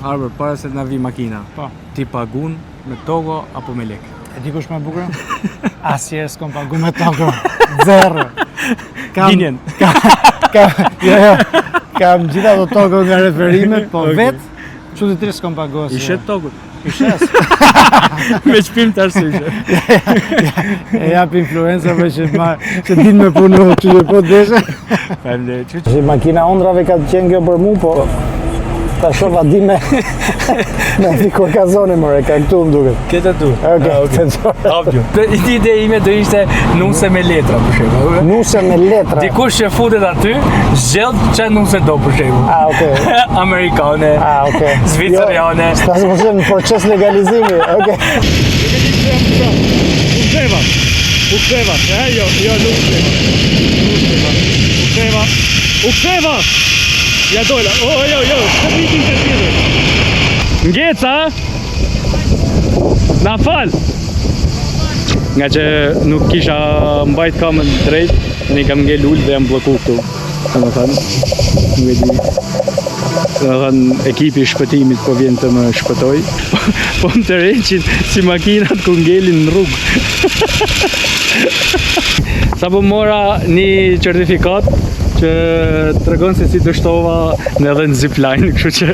Arber, para se t'na vi makina, Po. ti pagun me togo apo me lek? E di kush më bukur? Asnjëherë s'kom pagu me tokë. Zero. Linjen. Kam gjitha ato tokë nga referimet, po vetë çuditërisht s'kom pagu. I shet togut. I shes. Me çpim të arsyeshme. E jap influencerëve që din me punu, që po deshe. Faleminderit. Si makina ondrave ka qenë kjo për mu, po ta shofa di me di kokazone more, ka këtu më duket. Këtë tu. Okej. Ovvio. Ide ime do ishte nuse me letra për shembull. Nuse me letra. Dikush që futet aty, zgjidh çfarë nuse do për shembull. Ah, okay. Amerikane. Ah, okay. Zviceriane. Stas më thënë në proces legalizimi. Okej. Ukreva, jo, Ukreva. Ja dola, jo, ka vitin të tjetër. Ngeca, na fal. Nga që nuk kisha mbajt kamën drejt, ne kam ngel ullë dhe jam bloku këtu. Në thënë, nuk e di. Në thënë, ekipi shpëtimit po vjen të më shpëtoj. Po më të reqin si makinat ku ngelin në rrugë. Sa po mora një certifikat që tregon se si dështova në edhe në zipline, kështu që